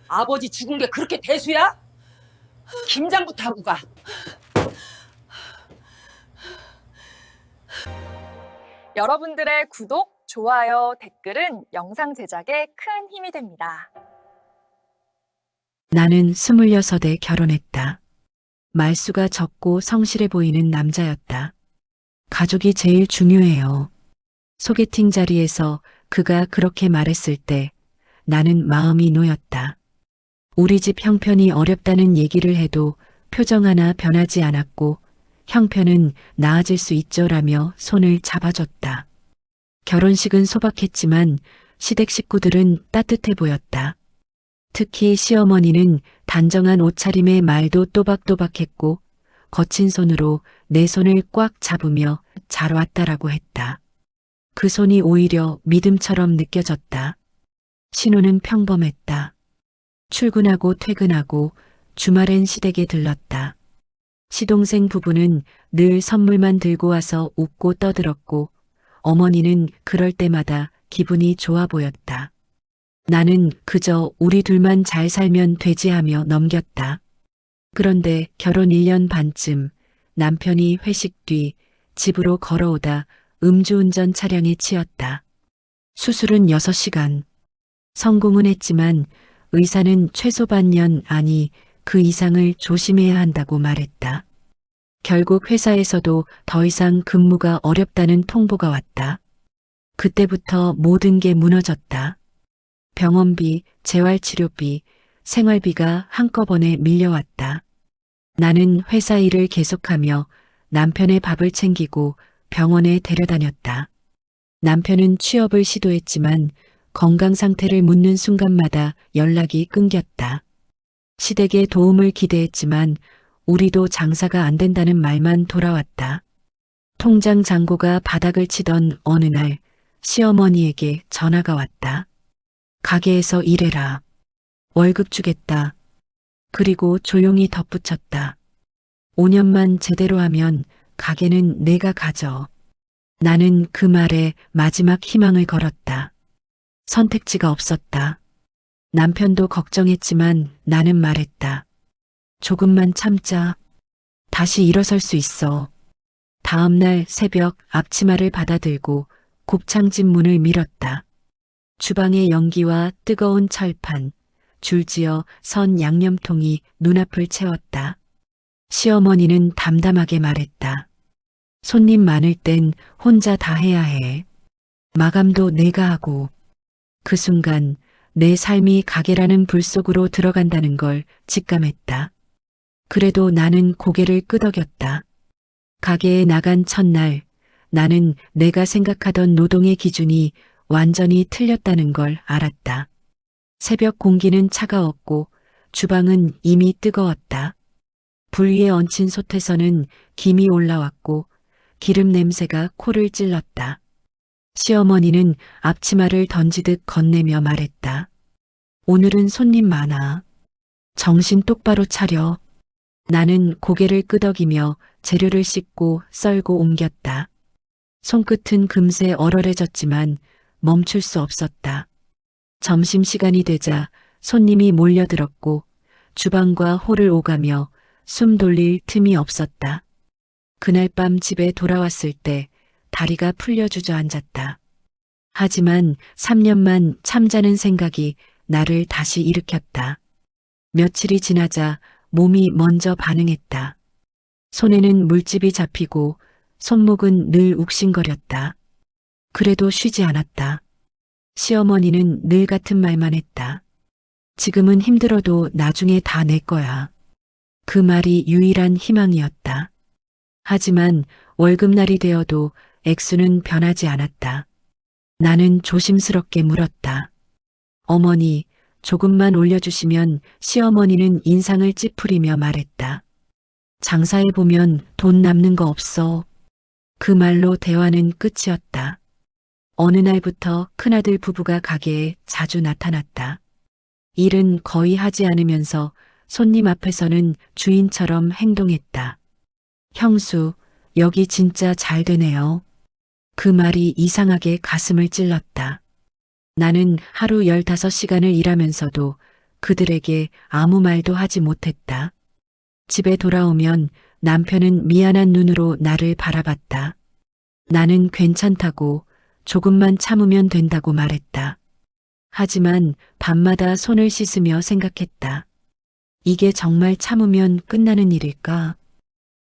아버지 죽은 게 그렇게 대수야? 김장부터 하고 가. 여러분들의 구독, 좋아요, 댓글은 영상 제작에 큰 힘이 됩니다. 나는 26에 결혼했다. 말수가 적고 성실해 보이는 남자였다. 가족이 제일 중요해요. 소개팅 자리에서 그가 그렇게 말했을 때 나는 마음이 놓였다. 우리 집 형편이 어렵다는 얘기를 해도 표정 하나 변하지 않았고 형편은 나아질 수 있죠라며 손을 잡아줬다. 결혼식은 소박했지만 시댁 식구들은 따뜻해 보였다. 특히 시어머니는 단정한 옷차림에 말도 또박또박했고 거친 손으로 내 손을 꽉 잡으며 잘 왔다라고 했다. 그 손이 오히려 믿음처럼 느껴졌다. 신혼은 평범했다. 출근하고 퇴근하고 주말엔 시댁에 들렀다. 시동생 부부는 늘 선물만 들고 와서 웃고 떠들었고 어머니는 그럴 때마다 기분이 좋아 보였다. 나는 그저 우리 둘만 잘 살면 되지 하며 넘겼다. 그런데 결혼 1년 반쯤 남편이 회식 뒤 집으로 걸어오다 음주운전 차량에 치였다. 수술은 6시간. 성공은 했지만 의사는 최소 반년 아니 그 이상을 조심해야 한다고 말했다. 결국 회사에서도 더 이상 근무가 어렵다는 통보가 왔다. 그때부터 모든 게 무너졌다. 병원비, 재활치료비, 생활비가 한꺼번에 밀려왔다. 나는 회사 일을 계속하며 남편의 밥을 챙기고 병원에 데려다녔다. 남편은 취업을 시도했지만 건강 상태를 묻는 순간마다 연락이 끊겼다. 시댁의 도움을 기대했지만 우리도 장사가 안 된다는 말만 돌아왔다. 통장 잔고가 바닥을 치던 어느 날 시어머니에게 전화가 왔다. 가게에서 일해라. 월급 주겠다. 그리고 조용히 덧붙였다. 5년만 제대로 하면 가게는 내가 가져. 나는 그 말에 마지막 희망을 걸었다. 선택지가 없었다. 남편도 걱정했지만 나는 말했다. 조금만 참자. 다시 일어설 수 있어. 다음 날 새벽 앞치마를 받아들고 곱창집 문을 밀었다. 주방의 연기와 뜨거운 철판, 줄지어 선 양념통이 눈앞을 채웠다. 시어머니는 담담하게 말했다. 손님 많을 땐 혼자 다 해야 해. 마감도 내가 하고. 그 순간 내 삶이 가게라는 불 속으로 들어간다는 걸 직감했다. 그래도 나는 고개를 끄덕였다. 가게에 나간 첫날 나는 내가 생각하던 노동의 기준이 완전히 틀렸다는 걸 알았다. 새벽 공기는 차가웠고 주방은 이미 뜨거웠다. 불 위에 얹힌 솥에서는 김이 올라왔고 기름 냄새가 코를 찔렀다. 시어머니는 앞치마를 던지듯 건네며 말했다. 오늘은 손님 많아. 정신 똑바로 차려. 나는 고개를 끄덕이며 재료를 씻고 썰고 옮겼다. 손끝은 금세 얼얼해졌지만 멈출 수 없었다. 점심시간이 되자 손님이 몰려들었고 주방과 홀을 오가며 숨 돌릴 틈이 없었다. 그날 밤 집에 돌아왔을 때 다리가 풀려 주저앉았다. 하지만 3년만 참자는 생각이 나를 다시 일으켰다. 며칠이 지나자 몸이 먼저 반응했다. 손에는 물집이 잡히고 손목은 늘 욱신거렸다. 그래도 쉬지 않았다. 시어머니는 늘 같은 말만 했다. 지금은 힘들어도 나중에 다 내 거야. 그 말이 유일한 희망이었다. 하지만 월급날이 되어도 액수는 변하지 않았다. 나는 조심스럽게 물었다. 어머니, 조금만 올려주시면 시어머니는 인상을 찌푸리며 말했다. 장사해보면 돈 남는 거 없어. 그 말로 대화는 끝이었다. 어느 날부터 큰아들 부부가 가게에 자주 나타났다. 일은 거의 하지 않으면서 손님 앞에서는 주인처럼 행동했다. 형수, 여기 진짜 잘 되네요. 그 말이 이상하게 가슴을 찔렀다. 나는 하루 15시간을 일하면서도 그들에게 아무 말도 하지 못했다. 집에 돌아오면 남편은 미안한 눈으로 나를 바라봤다. 나는 괜찮다고 조금만 참으면 된다고 말했다. 하지만 밤마다 손을 씻으며 생각했다. 이게 정말 참으면 끝나는 일일까?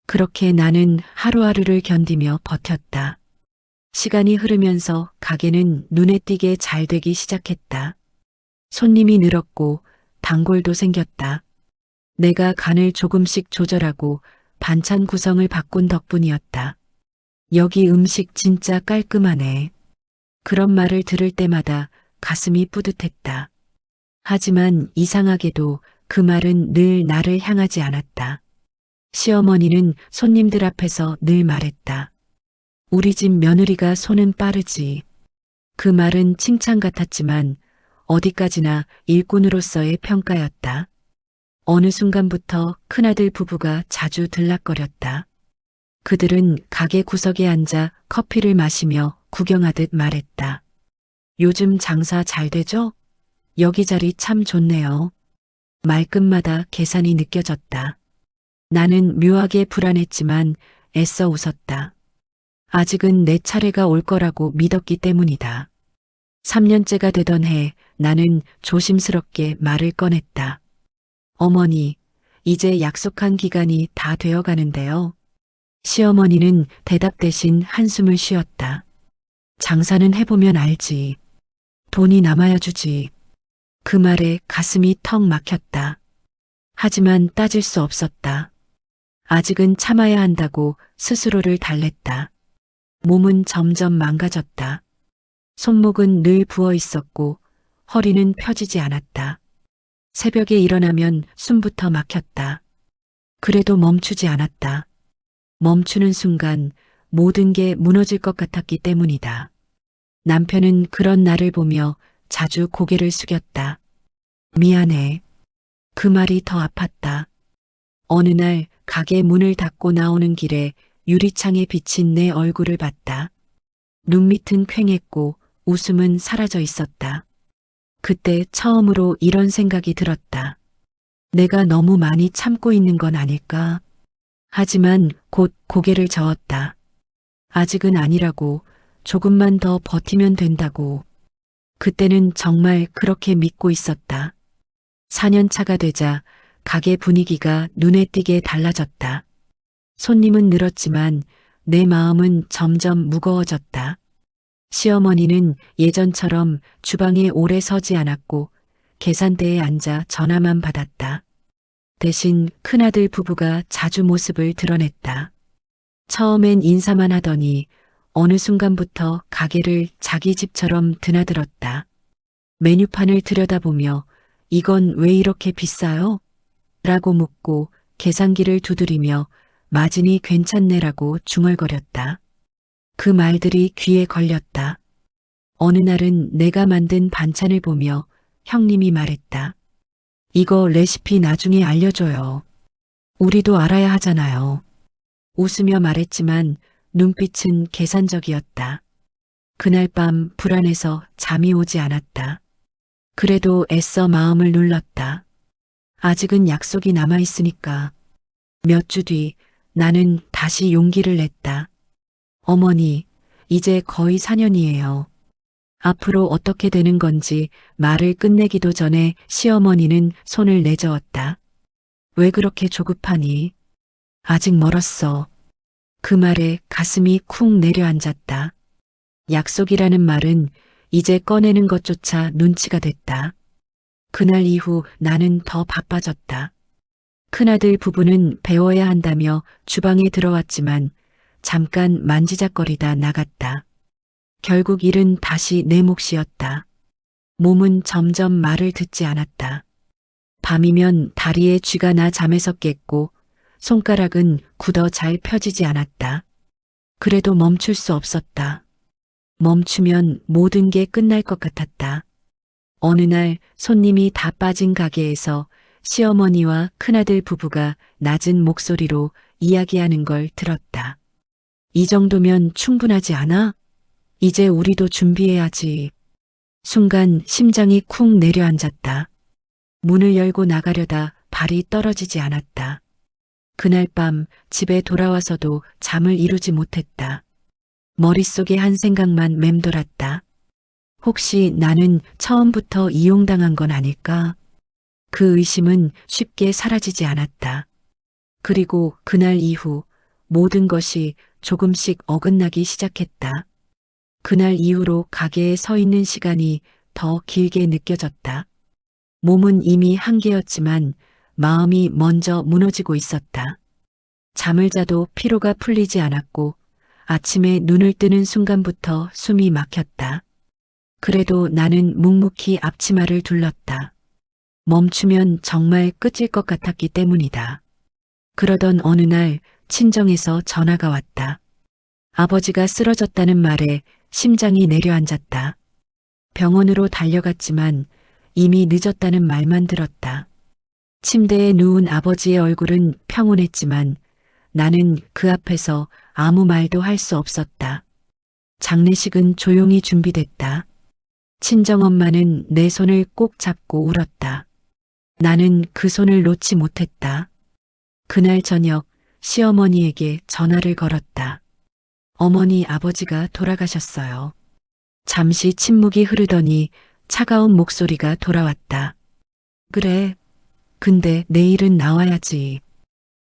그렇게 나는 하루하루를 견디며 버텼다. 시간이 흐르면서 가게는 눈에 띄게 잘 되기 시작했다. 손님이 늘었고 단골도 생겼다. 내가 간을 조금씩 조절하고 반찬 구성을 바꾼 덕분이었다. 여기 음식 진짜 깔끔하네. 그런 말을 들을 때마다 가슴이 뿌듯했다. 하지만 이상하게도 그 말은 늘 나를 향하지 않았다. 시어머니는 손님들 앞에서 늘 말했다. 우리 집 며느리가 손은 빠르지. 그 말은 칭찬 같았지만 어디까지나 일꾼으로서의 평가였다. 어느 순간부터 큰아들 부부가 자주 들락거렸다. 그들은 가게 구석에 앉아 커피를 마시며 구경하듯 말했다. 요즘 장사 잘 되죠? 여기 자리 참 좋네요. 말끝마다 계산이 느껴졌다. 나는 묘하게 불안했지만 애써 웃었다. 아직은 내 차례가 올 거라고 믿었기 때문이다. 3년째가 되던 해 나는 조심스럽게 말을 꺼냈다. 어머니, 이제 약속한 기간이 다 되어 가는데요. 시어머니는 대답 대신 한숨을 쉬었다. 장사는 해보면 알지. 돈이 남아야 주지. 그 말에 가슴이 턱 막혔다. 하지만 따질 수 없었다. 아직은 참아야 한다고 스스로를 달랬다. 몸은 점점 망가졌다. 손목은 늘 부어 있었고 허리는 펴지지 않았다. 새벽에 일어나면 숨부터 막혔다. 그래도 멈추지 않았다. 멈추는 순간 모든 게 무너질 것 같았기 때문이다. 남편은 그런 나를 보며 자주 고개를 숙였다. 미안해. 그 말이 더 아팠다. 어느 날 가게 문을 닫고 나오는 길에 유리창에 비친 내 얼굴을 봤다. 눈밑은 퀭했고 웃음은 사라져 있었다. 그때 처음으로 이런 생각이 들었다. 내가 너무 많이 참고 있는 건 아닐까? 하지만 곧 고개를 저었다. 아직은 아니라고, 조금만 더 버티면 된다고. 그때는 정말 그렇게 믿고 있었다. 4년 차가 되자 가게 분위기가 눈에 띄게 달라졌다. 손님은 늘었지만 내 마음은 점점 무거워졌다. 시어머니는 예전처럼 주방에 오래 서지 않았고 계산대에 앉아 전화만 받았다. 대신 큰아들 부부가 자주 모습을 드러냈다. 처음엔 인사만 하더니 어느 순간부터 가게를 자기 집처럼 드나들었다. 메뉴판을 들여다보며 이건 왜 이렇게 비싸요? 라고 묻고 계산기를 두드리며 마진이 괜찮네라고 중얼거렸다. 그 말들이 귀에 걸렸다. 어느 날은 내가 만든 반찬을 보며 형님이 말했다. 이거 레시피 나중에 알려줘요. 우리도 알아야 하잖아요. 웃으며 말했지만 눈빛은 계산적이었다. 그날 밤 불안해서 잠이 오지 않았다. 그래도 애써 마음을 눌렀다. 아직은 약속이 남아있으니까. 몇 주 뒤 나는 다시 용기를 냈다. 어머니, 이제 거의 4년이에요. 앞으로 어떻게 되는 건지 말을 끝내기도 전에 시어머니는 손을 내저었다. 왜 그렇게 조급하니? 아직 멀었어. 그 말에 가슴이 쿵 내려앉았다. 약속이라는 말은 이제 꺼내는 것조차 눈치가 됐다. 그날 이후 나는 더 바빠졌다. 큰아들 부부는 배워야 한다며 주방에 들어왔지만 잠깐 만지작거리다 나갔다. 결국 일은 다시 내 몫이었다. 몸은 점점 말을 듣지 않았다. 밤이면 다리에 쥐가 나 잠에서 깼고 손가락은 굳어 잘 펴지지 않았다. 그래도 멈출 수 없었다. 멈추면 모든 게 끝날 것 같았다. 어느 날 손님이 다 빠진 가게에서 시어머니와 큰아들 부부가 낮은 목소리로 이야기하는 걸 들었다. 이 정도면 충분하지 않아? 이제 우리도 준비해야지. 순간 심장이 쿵 내려앉았다. 문을 열고 나가려다 발이 떨어지지 않았다. 그날 밤 집에 돌아와서도 잠을 이루지 못했다. 머릿속에 한 생각만 맴돌았다. 혹시 나는 처음부터 이용당한 건 아닐까? 그 의심은 쉽게 사라지지 않았다. 그리고 그날 이후 모든 것이 조금씩 어긋나기 시작했다. 그날 이후로 가게에 서 있는 시간이 더 길게 느껴졌다. 몸은 이미 한계였지만 마음이 먼저 무너지고 있었다. 잠을 자도 피로가 풀리지 않았고 아침에 눈을 뜨는 순간부터 숨이 막혔다. 그래도 나는 묵묵히 앞치마를 둘렀다. 멈추면 정말 끝일 것 같았기 때문이다. 그러던 어느 날 친정에서 전화가 왔다. 아버지가 쓰러졌다는 말에 심장이 내려앉았다. 병원으로 달려갔지만 이미 늦었다는 말만 들었다. 침대에 누운 아버지의 얼굴은 평온했지만 나는 그 앞에서 아무 말도 할 수 없었다. 장례식은 조용히 준비됐다. 친정엄마는 내 손을 꼭 잡고 울었다. 나는 그 손을 놓지 못했다. 그날 저녁 시어머니에게 전화를 걸었다. 어머니, 아버지가 돌아가셨어요. 잠시 침묵이 흐르더니 차가운 목소리가 돌아왔다. 그래. 근데 내일은 나와야지.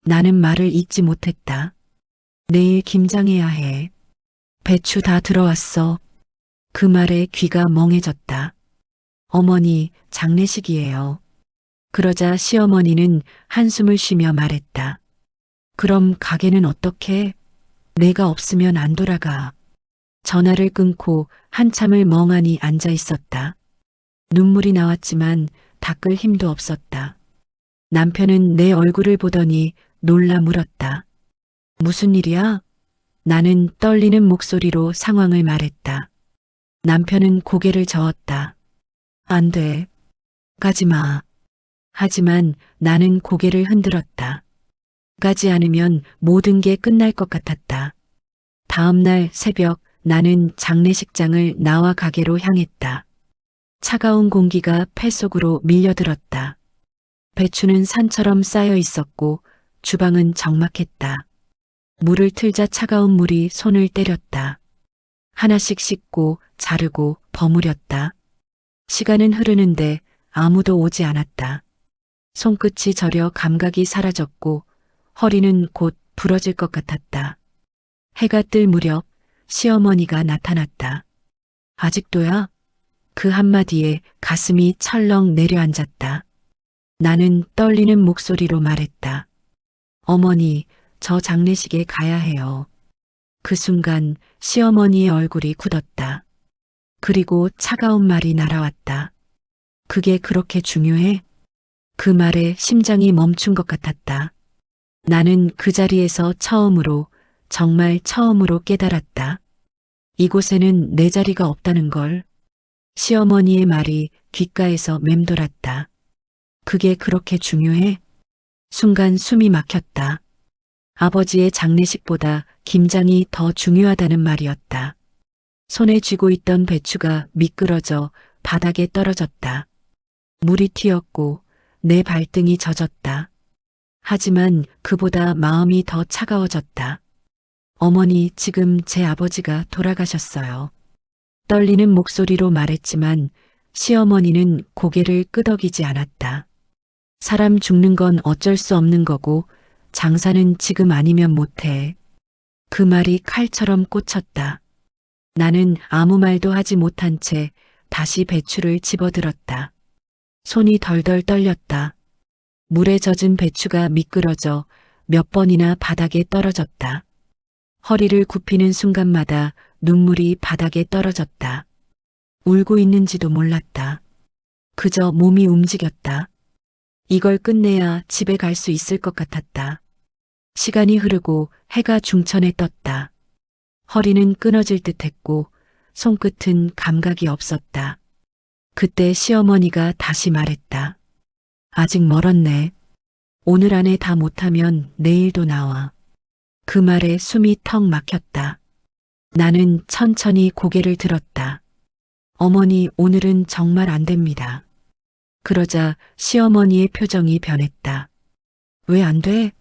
나는 말을 잇지 못했다. 내일 김장해야 해. 배추 다 들어왔어. 그 말에 귀가 멍해졌다. 어머니, 장례식이에요. 그러자 시어머니는 한숨을 쉬며 말했다. 그럼 가게는 어떻게? 내가 없으면 안 돌아가. 전화를 끊고 한참을 멍하니 앉아 있었다. 눈물이 나왔지만 닦을 힘도 없었다. 남편은 내 얼굴을 보더니 놀라 물었다. 무슨 일이야? 나는 떨리는 목소리로 상황을 말했다. 남편은 고개를 저었다. 안 돼. 가지 마. 하지만 나는 고개를 흔들었다. 가지 않으면 모든 게 끝날 것 같았다. 다음 날 새벽 나는 장례식장을 나와 가게로 향했다. 차가운 공기가 폐 속으로 밀려들었다. 배추는 산처럼 쌓여 있었고 주방은 적막했다. 물을 틀자 차가운 물이 손을 때렸다. 하나씩 씻고 자르고 버무렸다. 시간은 흐르는데 아무도 오지 않았다. 손끝이 저려 감각이 사라졌고 허리는 곧 부러질 것 같았다. 해가 뜰 무렵 시어머니가 나타났다. 아직도야? 그 한마디에 가슴이 철렁 내려앉았다. 나는 떨리는 목소리로 말했다. 어머니, 저 장례식에 가야 해요. 그 순간 시어머니의 얼굴이 굳었다. 그리고 차가운 말이 날아왔다. 그게 그렇게 중요해? 그 말에 심장이 멈춘 것 같았다. 나는 그 자리에서 처음으로, 정말 처음으로 깨달았다. 이곳에는 내 자리가 없다는 걸. 시어머니의 말이 귓가에서 맴돌았다. 그게 그렇게 중요해? 순간 숨이 막혔다. 아버지의 장례식보다 김장이 더 중요하다는 말이었다. 손에 쥐고 있던 배추가 미끄러져 바닥에 떨어졌다. 물이 튀었고 내 발등이 젖었다. 하지만 그보다 마음이 더 차가워졌다. 어머니, 지금 제 아버지가 돌아가셨어요. 떨리는 목소리로 말했지만 시어머니는 고개를 끄덕이지 않았다. 사람 죽는 건 어쩔 수 없는 거고 장사는 지금 아니면 못해. 그 말이 칼처럼 꽂혔다. 나는 아무 말도 하지 못한 채 다시 배추를 집어들었다. 손이 덜덜 떨렸다. 물에 젖은 배추가 미끄러져 몇 번이나 바닥에 떨어졌다. 허리를 굽히는 순간마다 눈물이 바닥에 떨어졌다. 울고 있는지도 몰랐다. 그저 몸이 움직였다. 이걸 끝내야 집에 갈 수 있을 것 같았다. 시간이 흐르고 해가 중천에 떴다. 허리는 끊어질 듯했고 손끝은 감각이 없었다. 그때 시어머니가 다시 말했다. 아직 멀었네. 오늘 안에 다 못하면 내일도 나와. 그 말에 숨이 턱 막혔다. 나는 천천히 고개를 들었다. 어머니, 오늘은 정말 안 됩니다. 그러자 시어머니의 표정이 변했다. 왜 안 돼?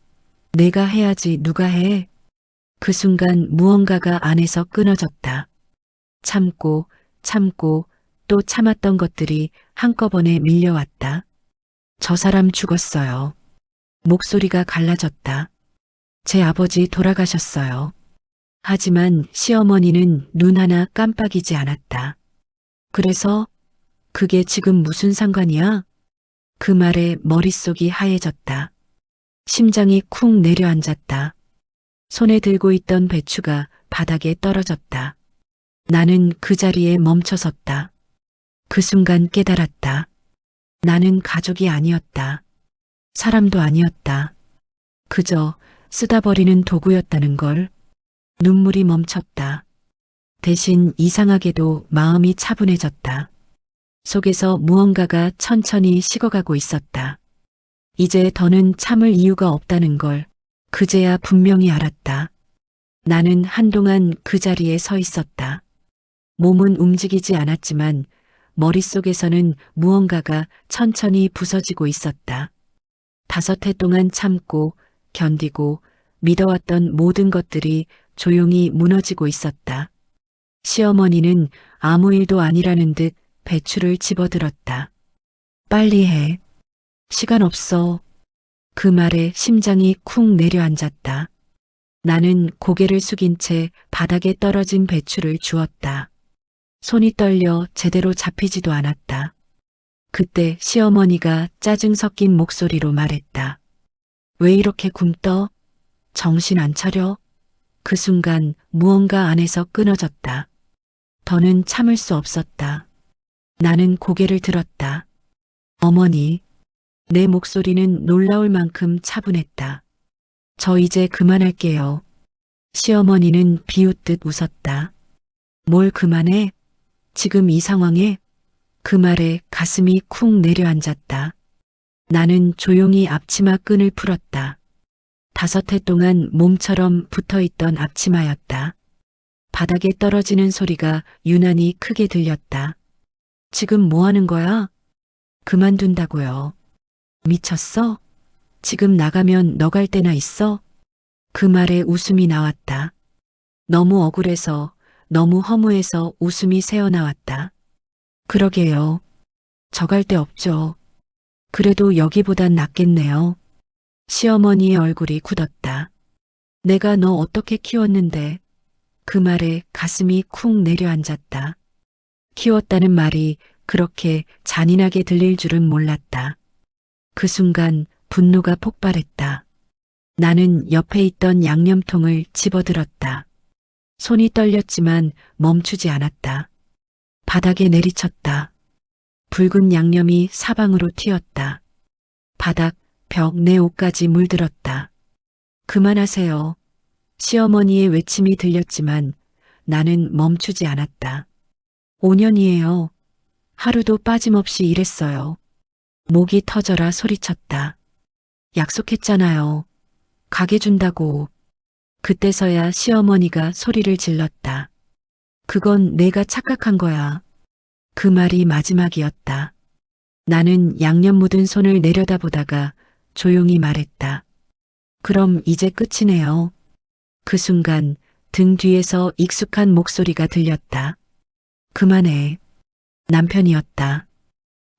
내가 해야지 누가 해? 그 순간 무언가가 안에서 끊어졌다. 참고 또 참았던 것들이 한꺼번에 밀려왔다. 저 사람 죽었어요. 목소리가 갈라졌다. 제 아버지 돌아가셨어요. 하지만 시어머니는 눈 하나 깜빡이지 않았다. 그래서 그게 지금 무슨 상관이야? 그 말에 머릿속이 하얘졌다. 심장이 쿵 내려앉았다. 손에 들고 있던 배추가 바닥에 떨어졌다. 나는 그 자리에 멈춰섰다. 그 순간 깨달았다. 나는 가족이 아니었다. 사람도 아니었다. 그저 쓰다 버리는 도구였다는 걸. 눈물이 멈췄다. 대신 이상하게도 마음이 차분해졌다. 속에서 무언가가 천천히 식어가고 있었다. 이제 더는 참을 이유가 없다는 걸 그제야 분명히 알았다. 나는 한동안 그 자리에 서 있었다. 몸은 움직이지 않았지만 머릿속에서는 무언가가 천천히 부서지고 있었다. 5해 동안 참고 견디고 믿어왔던 모든 것들이 조용히 무너지고 있었다. 시어머니는 아무 일도 아니라는 듯 배추를 집어들었다. 빨리 해. 시간 없어. 그 말에 심장이 쿵 내려앉았다. 나는 고개를 숙인 채 바닥에 떨어진 배추를 주었다. 손이 떨려 제대로 잡히지도 않았다. 그때 시어머니가 짜증 섞인 목소리로 말했다. 왜 이렇게 굼떠? 정신 안 차려? 그 순간 무언가 안에서 끊어졌다. 더는 참을 수 없었다. 나는 고개를 들었다. 어머니, 내 목소리는 놀라울 만큼 차분했다. 저 이제 그만할게요. 시어머니는 비웃듯 웃었다. 뭘 그만해? 지금 이 상황에? 그 말에 가슴이 쿵 내려앉았다. 나는 조용히 앞치마 끈을 풀었다. 5해 동안 몸처럼 붙어있던 앞치마였다. 바닥에 떨어지는 소리가 유난히 크게 들렸다. 지금 뭐 하는 거야? 그만둔다고요. 미쳤어? 지금 나가면 너 갈 데나 있어? 그 말에 웃음이 나왔다. 너무 억울해서, 너무 허무해서 웃음이 새어나왔다. 그러게요. 저 갈 데 없죠. 그래도 여기보단 낫겠네요. 시어머니의 얼굴이 굳었다. 내가 너 어떻게 키웠는데. 그 말에 가슴이 쿵 내려앉았다. 키웠다는 말이 그렇게 잔인하게 들릴 줄은 몰랐다. 그 순간 분노가 폭발했다. 나는 옆에 있던 양념통을 집어들었다. 손이 떨렸지만 멈추지 않았다. 바닥에 내리쳤다. 붉은 양념이 사방으로 튀었다. 바닥, 벽, 내 옷까지 물들었다. 그만하세요. 시어머니의 외침이 들렸지만 나는 멈추지 않았다. 5년이에요. 하루도 빠짐없이 일했어요. 목이 터져라 소리쳤다. 약속했잖아요. 가게 준다고. 그때서야 시어머니가 소리를 질렀다. 그건 내가 착각한 거야. 그 말이 마지막이었다. 나는 양념 묻은 손을 내려다보다가 조용히 말했다. 그럼 이제 끝이네요. 그 순간 등 뒤에서 익숙한 목소리가 들렸다. 그만해. 남편이었다.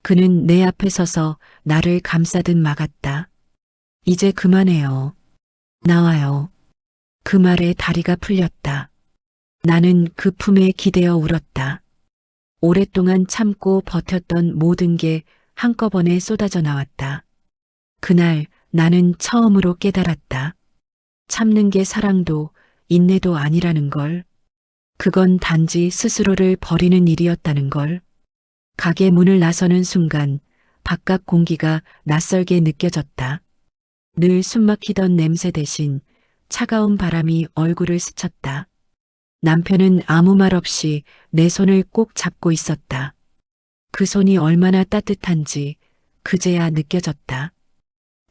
그는 내 앞에 서서 나를 감싸듯 막았다. 이제 그만해요. 나와요. 그 말에 다리가 풀렸다. 나는 그 품에 기대어 울었다. 오랫동안 참고 버텼던 모든 게 한꺼번에 쏟아져 나왔다. 그날 나는 처음으로 깨달았다. 참는 게 사랑도 인내도 아니라는 걸. 그건 단지 스스로를 버리는 일이었다는 걸. 가게 문을 나서는 순간 바깥 공기가 낯설게 느껴졌다. 늘 숨막히던 냄새 대신 차가운 바람이 얼굴을 스쳤다. 남편은 아무 말 없이 내 손을 꼭 잡고 있었다. 그 손이 얼마나 따뜻한지 그제야 느껴졌다.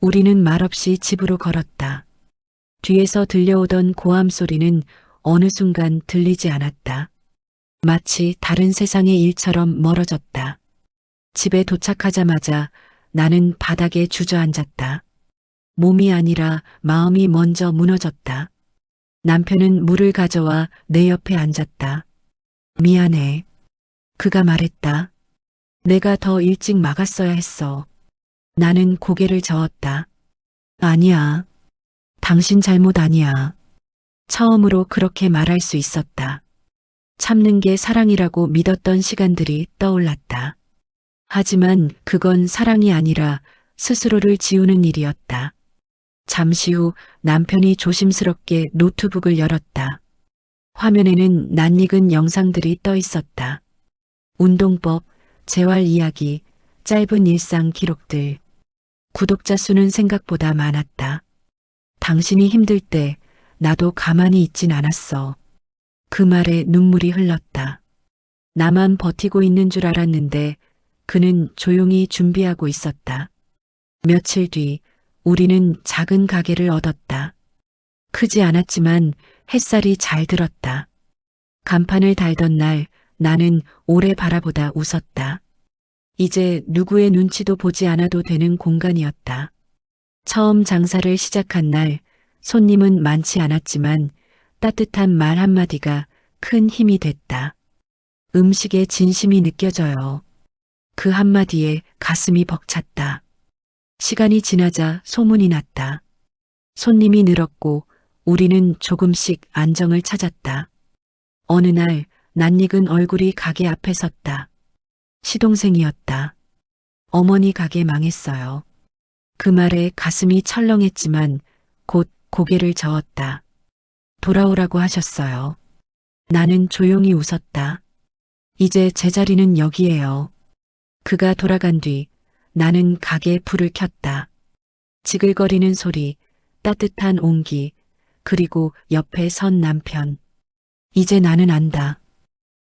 우리는 말없이 집으로 걸었다. 뒤에서 들려오던 고함 소리는 어느 순간 들리지 않았다. 마치 다른 세상의 일처럼 멀어졌다. 집에 도착하자마자 나는 바닥에 주저앉았다. 몸이 아니라 마음이 먼저 무너졌다. 남편은 물을 가져와 내 옆에 앉았다. 미안해. 그가 말했다. 내가 더 일찍 막았어야 했어. 나는 고개를 저었다. 아니야. 당신 잘못 아니야. 처음으로 그렇게 말할 수 있었다. 참는 게 사랑이라고 믿었던 시간들이 떠올랐다. 하지만 그건 사랑이 아니라 스스로를 지우는 일이었다. 잠시 후 남편이 조심스럽게 노트북을 열었다. 화면에는 낯익은 영상들이 떠 있었다. 운동법, 재활 이야기, 짧은 일상 기록들. 구독자 수는 생각보다 많았다. 당신이 힘들 때 나도 가만히 있진 않았어. 그 말에 눈물이 흘렀다. 나만 버티고 있는 줄 알았는데 그는 조용히 준비하고 있었다. 며칠 뒤 우리는 작은 가게를 얻었다. 크지 않았지만 햇살이 잘 들었다. 간판을 달던 날 나는 오래 바라보다 웃었다. 이제 누구의 눈치도 보지 않아도 되는 공간이었다. 처음 장사를 시작한 날 손님은 많지 않았지만 따뜻한 말 한마디가 큰 힘이 됐다. 음식에 진심이 느껴져요. 그 한마디에 가슴이 벅찼다. 시간이 지나자 소문이 났다. 손님이 늘었고 우리는 조금씩 안정을 찾았다. 어느 날 낯익은 얼굴이 가게 앞에 섰다. 시동생이었다. 어머니 가게 망했어요. 그 말에 가슴이 철렁했지만 곧 고개를 저었다. 돌아오라고 하셨어요. 나는 조용히 웃었다. 이제 제 자리는 여기에요. 그가 돌아간 뒤 나는 가게에 불을 켰다. 지글거리는 소리, 따뜻한 온기, 그리고 옆에 선 남편. 이제 나는 안다.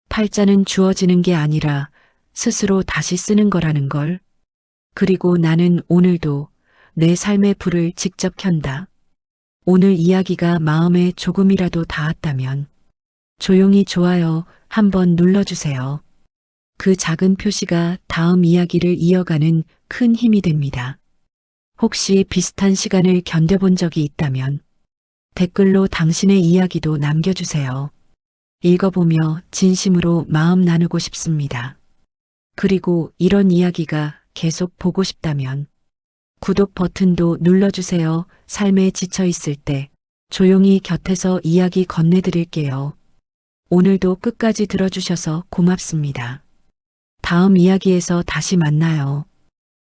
팔자는 주어지는 게 아니라 스스로 다시 쓰는 거라는 걸. 그리고 나는 오늘도 내 삶의 불을 직접 켠다. 오늘 이야기가 마음에 조금이라도 닿았다면 조용히 좋아요 한번 눌러주세요. 그 작은 표시가 다음 이야기를 이어가는 큰 힘이 됩니다. 혹시 비슷한 시간을 견뎌본 적이 있다면 댓글로 당신의 이야기도 남겨주세요. 읽어보며 진심으로 마음 나누고 싶습니다. 그리고 이런 이야기가 계속 보고 싶다면 구독 버튼도 눌러주세요. 삶에 지쳐 있을 때 조용히 곁에서 이야기 건네드릴게요. 오늘도 끝까지 들어주셔서 고맙습니다. 다음 이야기에서 다시 만나요.